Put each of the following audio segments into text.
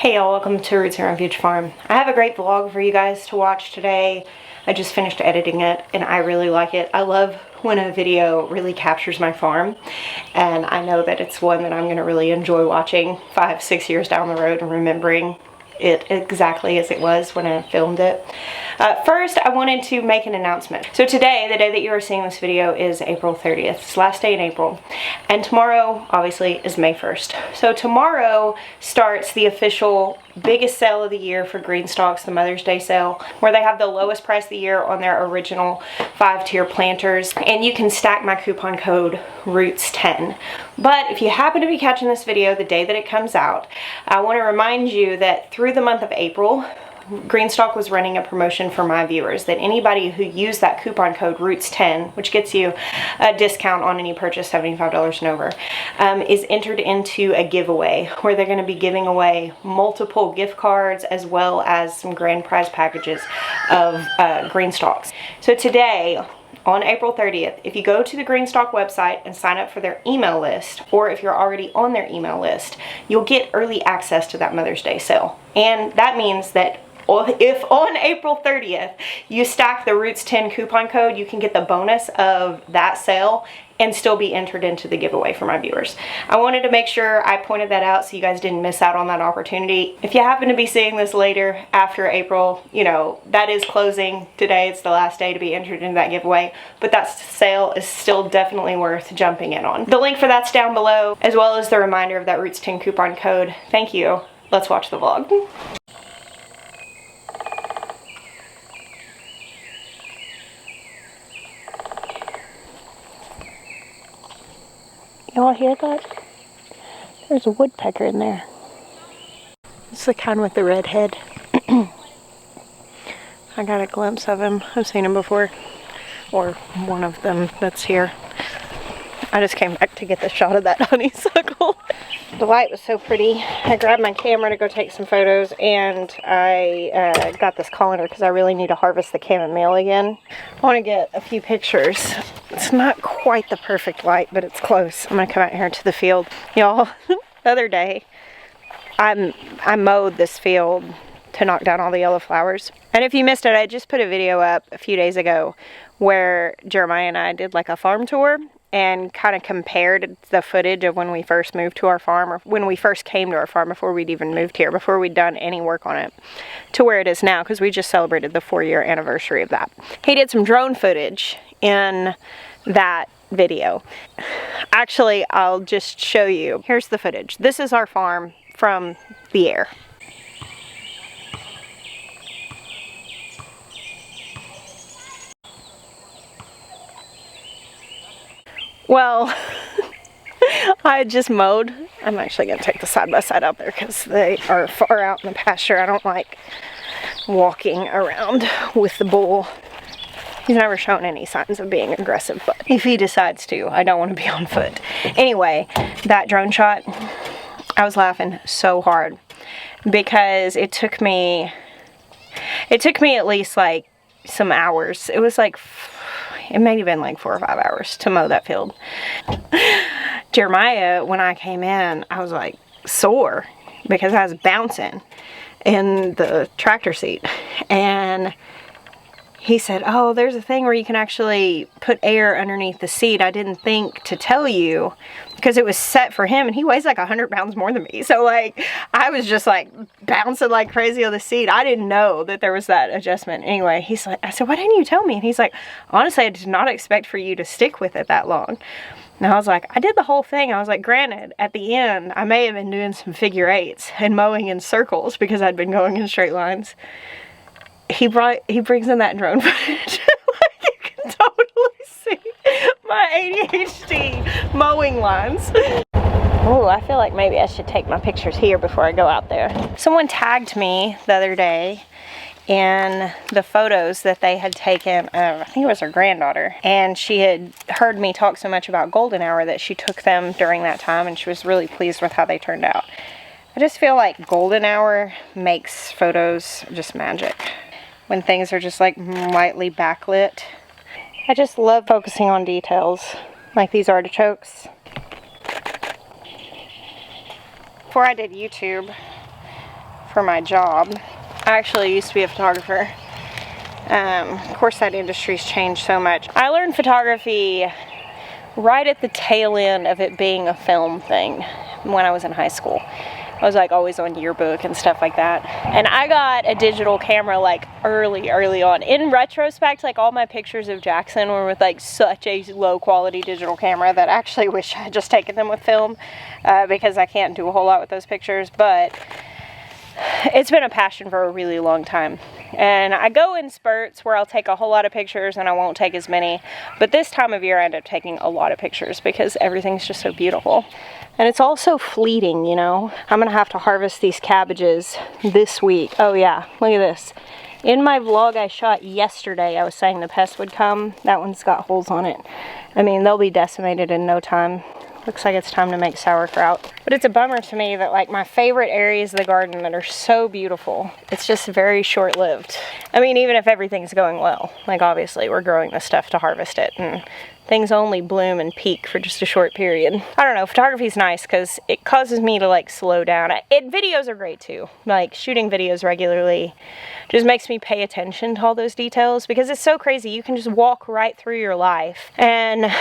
Hey y'all, welcome to Roots and Refuge Farm. I have a great vlog for you guys to watch today. I just finished editing it and I really like it. I love when a video really captures my farm, and I know that it's one that I'm going to really enjoy watching 5-6 years down the road and remembering it exactly as it was when I filmed it. First, I wanted to make an announcement. So today, the day that you are seeing this video, is April 30th. It's the last day in April. And tomorrow, obviously, is May 1st. So tomorrow starts the official biggest sale of the year for green stalks, the Mother's Day sale, where they have the lowest price of the year on their original 5-tier planters. And you can stack my coupon code ROOTS10. But if you happen to be catching this video the day that it comes out, I want to remind you that through the month of April, Greenstock was running a promotion for my viewers that anybody who used that coupon code ROOTS10, which gets you a discount on any purchase $75 and over, is entered into a giveaway where they're going to be giving away multiple gift cards as well as some grand prize packages of Greenstalks. So today, on April 30th, if you go to the Greenstock website and sign up for their email list, or if you're already on their email list, you'll get early access to that Mother's Day sale. And that means that if on April 30th you stack the Roots 10 coupon code, you can get the bonus of that sale and still be entered into the giveaway for my viewers. I wanted to make sure I pointed that out so you guys didn't miss out on that opportunity. If you happen to be seeing this later after April, you know, that is closing today. It's the last day to be entered into that giveaway, but that sale is still definitely worth jumping in on. The link for that's down below, as well as the reminder of that Roots 10 coupon code. Thank you. Let's watch the vlog. Y'all hear that? There's a woodpecker in there. It's the kind with the red head. I got a glimpse of him. I've seen him before. Or one of them that's here. I just came back to get the shot of that honeysuckle. The light was so pretty. I grabbed my camera to go take some photos, and I got this colander because I really need to harvest the chamomile again. I want to get a few pictures. It's not quite the perfect light, but it's close. I'm going to come out here to the field. Y'all, the other day, I mowed this field to knock down all the yellow flowers. And if you missed it, I just put a video up a few days ago where Jeremiah and I did like a farm tour and kind of compared the footage of when we first moved to our farm, or when we first came to our farm before we'd even moved here, before we'd done any work on it, to where it is now, because we just celebrated the 4-year anniversary of that. He did some drone footage in that video. Actually, I'll just show you. Here's the footage. This is our farm from the air. Well, I just mowed. I'm actually going to take the side-by-side out there because they are far out in the pasture. I don't like walking around with the bull. He's never shown any signs of being aggressive, but if he decides to, I don't want to be on foot. Anyway, that drone shot, I was laughing so hard because it took me at least like some hours. It was like, it may have been like 4 or 5 hours to mow that field. Jeremiah, when I came in, I was like sore because I was bouncing in the tractor seat. And he said, oh, there's a thing where you can actually put air underneath the seat. I didn't think to tell you because it was set for him, and he weighs like 100 pounds more than me. So like, I was just like bouncing like crazy on the seat. I didn't know that there was that adjustment. Anyway, he's like, I said, why didn't you tell me? And he's like, honestly, I did not expect for you to stick with it that long. And I was like, I did the whole thing. I was like, granted, at the end, I may have been doing some figure eights and mowing in circles because I'd been going in straight lines. He brings in that drone footage. Like, you can totally see my ADHD mowing lines. Oh, I feel like maybe I should take my pictures here before I go out there. Someone tagged me the other day in the photos that they had taken of, I think it was her granddaughter, and she had heard me talk so much about golden hour that she took them during that time, and she was really pleased with how they turned out. I just feel like golden hour makes photos just magic. When things are just like lightly backlit. I just love focusing on details, like these artichokes. Before I did YouTube, for my job. I actually used to be a photographer. Of course, that industry's changed so much. I learned photography right at the tail end of it being a film thing when I was in high school. I was like always on yearbook and stuff like that. And I got a digital camera like early on. In retrospect, like all my pictures of Jackson were with like such a low quality digital camera that I actually wish I had just taken them with film because I can't do a whole lot with those pictures. But it's been a passion for a really long time. And I go in spurts where I'll take a whole lot of pictures and I won't take as many. But this time of year I end up taking a lot of pictures because everything's just so beautiful. And it's also fleeting, you know. I'm gonna have to harvest these cabbages this week. Oh yeah, look at this. In my vlog I shot yesterday, I was saying the pest would come. That one's got holes on it. I mean, they'll be decimated in no time. Looks like it's time to make sauerkraut. But it's a bummer to me that like my favorite areas of the garden that are so beautiful, it's just very short-lived. I mean, even if everything's going well, like obviously we're growing this stuff to harvest it and things only bloom and peak for just a short period. I don't know, photography's nice because it causes me to like slow down. Videos are great too. Like shooting videos regularly just makes me pay attention to all those details because it's so crazy. You can just walk right through your life and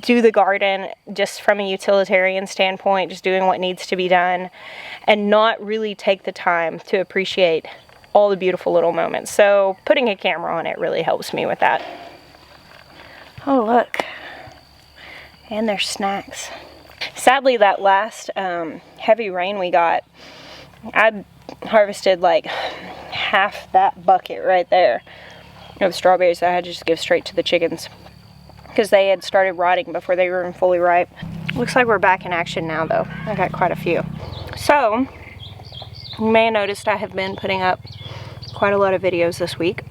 do the garden just from a utilitarian standpoint, just doing what needs to be done and not really take the time to appreciate all the beautiful little moments. So putting a camera on it really helps me with that. Oh, look. And there's snacks. Sadly, that last heavy rain we got, I harvested like half that bucket right there of strawberries that I had to just give straight to the chickens because they had started rotting before they were fully ripe. Looks like we're back in action now though. I got quite a few. So, you may have noticed I have been putting up quite a lot of videos this week.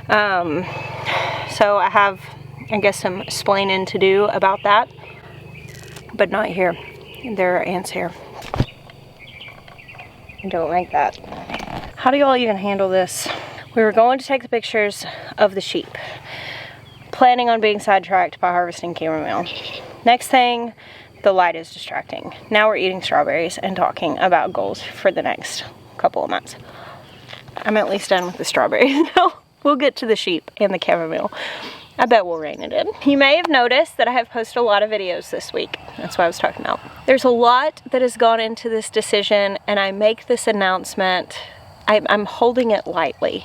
So I have, I guess, some explaining to do about that, but not here. There are ants here. Don't like that. How do y'all even handle this? We were going to take the pictures of the sheep, planning on being sidetracked by harvesting chamomile. Next thing, the light is distracting. Now we're eating strawberries and talking about goals for the next couple of months. I'm at least done with the strawberries now. We'll get to the sheep and the chamomile. I bet we'll rein it in. You may have noticed that I have posted a lot of videos this week. That's what I was talking about. There's a lot that has gone into this decision, and I make this announcement, I'm holding it lightly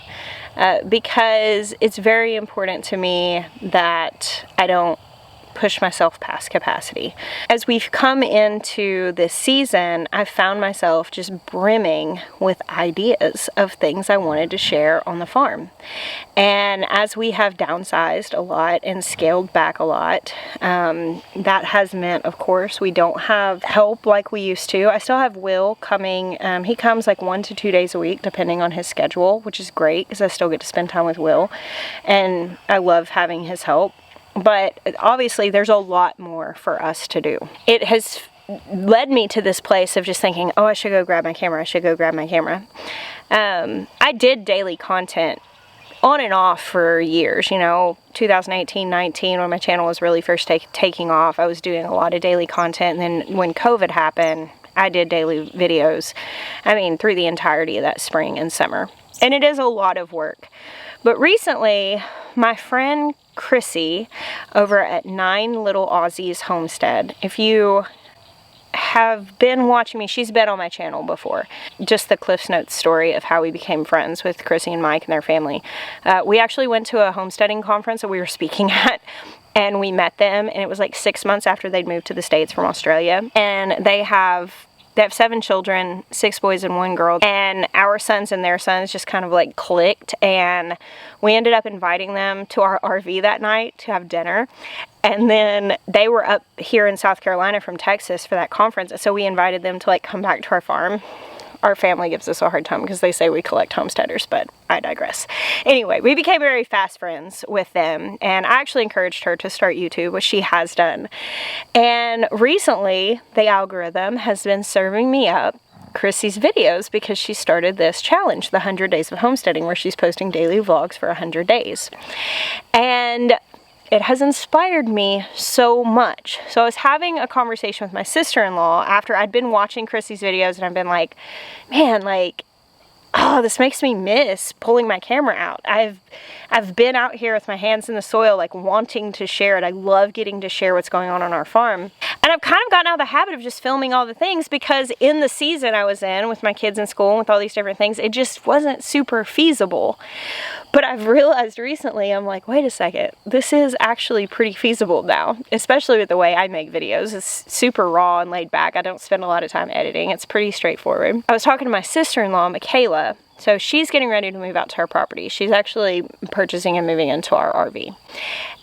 because it's very important to me that I don't push myself past capacity. As we've come into this season, I've found myself just brimming with ideas of things I wanted to share on the farm. And as we have downsized a lot and scaled back a lot, that has meant, of course, we don't have help like we used to. I still have Will coming. He comes like 1 to 2 days a week, depending on his schedule, which is great because I still get to spend time with Will. And I love having his help. But obviously there's a lot more for us to do. It has led me to this place of just thinking, oh, I should go grab my camera. I should go grab my camera. I did daily content on and off for years, you know, 2018, 19, when my channel was really first taking off. I was doing a lot of daily content. And then when COVID happened, I did daily videos, I mean, through the entirety of that spring and summer. And it is a lot of work. But recently, my friend Chrissy over at 9 Little Aussies Homestead, if you have been watching me, she's been on my channel before. Just the Cliff's Notes story of how we became friends with Chrissy and Mike and their family. We actually went to a homesteading conference that we were speaking at, and we met them, and it was like 6 months after they'd moved to the States from Australia. And they have 7 children, 6 boys and 1 girl, and our sons and their sons just kind of like clicked, and we ended up inviting them to our RV that night to have dinner. And then they were up here in South Carolina from Texas for that conference, so we invited them to like come back to our farm. Our family gives us a hard time because they say we collect homesteaders, but I digress. Anyway, we became very fast friends with them, and I actually encouraged her to start YouTube, which she has done. And recently, the algorithm has been serving me up Chrissy's videos because she started this challenge, the 100 Days of Homesteading, where she's posting daily vlogs for 100 days. And it has inspired me so much. So I was having a conversation with my sister-in-law after I'd been watching Chrissy's videos, and I've been like, man, like, oh, this makes me miss pulling my camera out. I've been out here with my hands in the soil, like wanting to share it. I love getting to share what's going on our farm. And I've kind of gotten out of the habit of just filming all the things, because in the season I was in with my kids in school and with all these different things, it just wasn't super feasible. But I've realized recently, I'm like, wait a second, this is actually pretty feasible now, especially with the way I make videos. It's super raw and laid back. I don't spend a lot of time editing. It's pretty straightforward. I was talking to my sister-in-law, Michaela. So she's getting ready to move out to her property. She's actually purchasing and moving into our RV.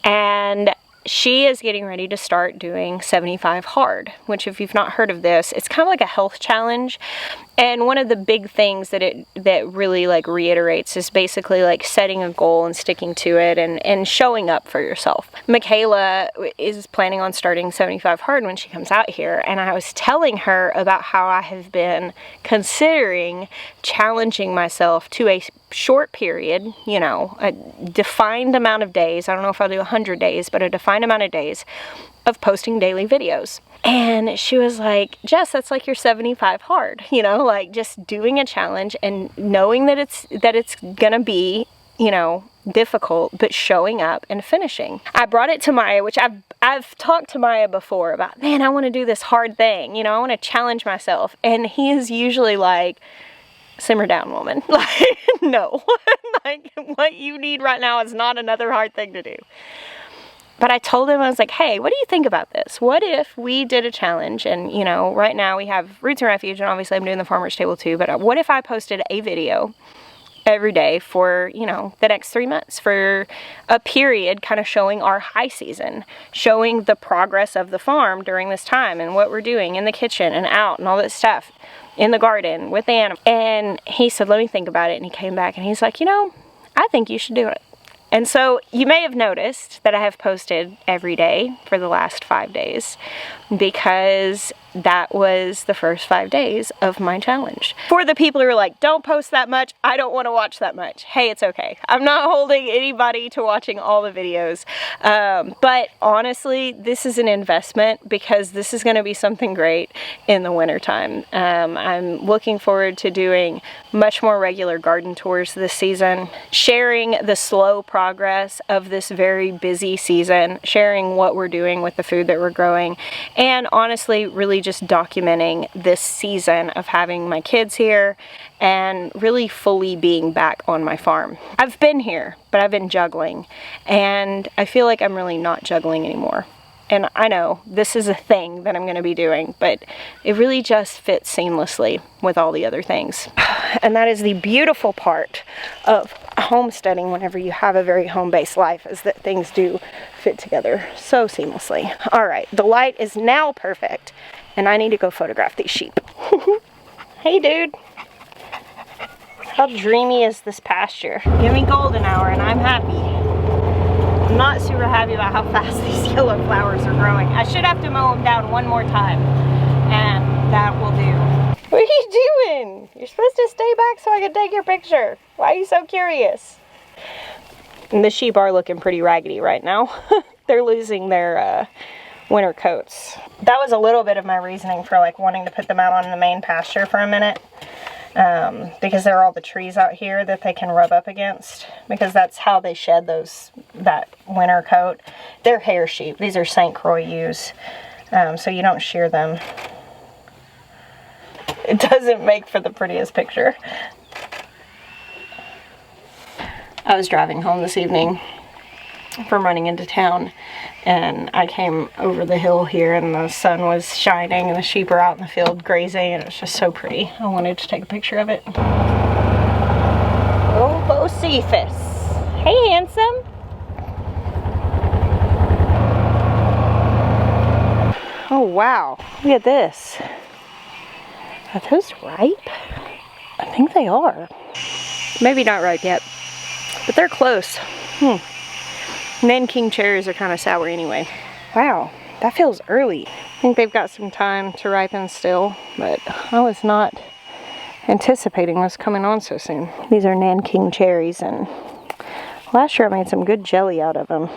And she is getting ready to start doing 75 hard, which, if you've not heard of this, it's kind of like a health challenge. And one of the big things that really like reiterates is basically like setting a goal and sticking to it, and showing up for yourself. Michaela is planning on starting 75 hard when she comes out here, and I was telling her about how I have been considering challenging myself to a short period, you know, a defined amount of days. I don't know if I'll do 100 days, but a defined amount of days of posting daily videos. And she was like, Jess, that's like your 75 hard, you know, like just doing a challenge and knowing that it's gonna be, you know, difficult, but showing up and finishing. I brought it to Maya, which I've talked to Maya before about, man, I want to do this hard thing, you know, I want to challenge myself. And he is usually like, simmer down, woman. Like, no, like what you need right now is not another hard thing to do. But I told him, I was like, hey, what do you think about this? What if we did a challenge? And, you know, right now we have Roots and Refuge, and obviously I'm doing the farmer's table too, but what if I posted a video every day for, you know, the next 3 months, for a period, kind of showing our high season, showing the progress of the farm during this time and what we're doing in the kitchen and out and all that stuff, in the garden with the animals. And he said, let me think about it. And he came back and he's like, you know, I think you should do it. And so you may have noticed that I have posted every day for the last 5 days, because that was the first 5 days of my challenge. For the people who are like, don't post that much, I don't want to watch that much. Hey, it's okay. I'm not holding anybody to watching all the videos. But honestly, this is an investment, because this is going to be something great in the wintertime. I'm looking forward to doing much more regular garden tours this season, sharing the slow progress of this very busy season, sharing what we're doing with the food that we're growing, and honestly, really just documenting this season of having my kids here and really fully being back on my farm. I've been here, but I've been juggling, and I feel like I'm really not juggling anymore. And I know this is a thing that I'm going to be doing, but it really just fits seamlessly with all the other things. And that is the beautiful part of homesteading whenever you have a very home-based life, is that things do fit together so seamlessly. All right, the light is now perfect, and I need to go photograph these sheep. Hey, dude. How dreamy is this pasture? Give me golden hour and I'm happy. I'm not super happy about how fast these yellow flowers are growing. I should have to mow them down one more time, and that will do. What are you doing? You're supposed to stay back so I can take your picture. Why are you so curious? And the sheep are looking pretty raggedy right now. They're losing their winter coats. That was a little bit of my reasoning for like wanting to put them out on the main pasture for a minute. Because there are all the trees out here that they can rub up against, because that's how they shed that winter coat. They're hair sheep. These are St. Croix ewes, so you don't shear them. It doesn't make for the prettiest picture. I was driving home this evening from running into town, and I came over the hill here, and the sun was shining and the sheep are out in the field grazing, and it was just so pretty. I wanted to take a picture of it. Oh, Bocephus. Hey, handsome. Oh, wow. Look at this. Are those ripe? I think they are. Maybe not ripe yet, but they're close. Nanking cherries are kind of sour anyway. Wow, that feels early. I think they've got some time to ripen still, but I was not anticipating this coming on so soon. These are Nanking cherries, and last year I made some good jelly out of them.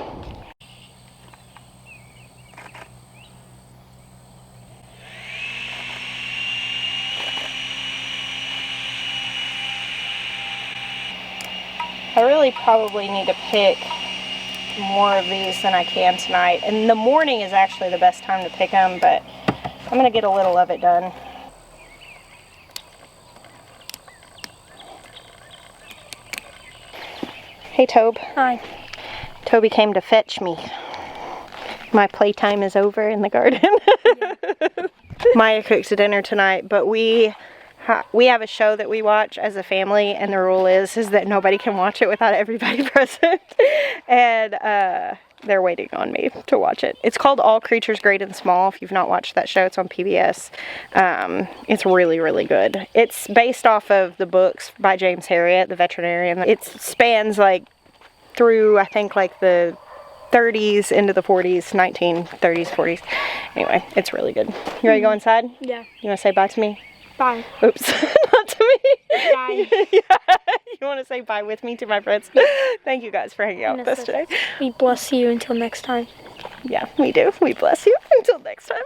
I really probably need to pick more of these than I can tonight. And the morning is actually the best time to pick them, but I'm going to get a little of it done. Hey, Tobe. Hi. Toby came to fetch me. My playtime is over in the garden. Yeah. Maya cooks dinner tonight, but we have a show that we watch as a family, and the rule is that nobody can watch it without everybody present. And they're waiting on me to watch it. It's called All Creatures Great and Small. If you've not watched that show, it's on PBS. It's really, really good. It's based off of the books by James Herriot, the veterinarian. It spans like through, I think, like the 30s into the 40s, 1930s, 40s. Anyway, it's really good. You ready to go inside? Yeah. You want to say bye to me? Bye. Oops, not to me. Bye. Yeah. You want to say bye with me to my friends? Thank you guys for hanging out with us today. We bless you until next time. Yeah, we do. We bless you until next time.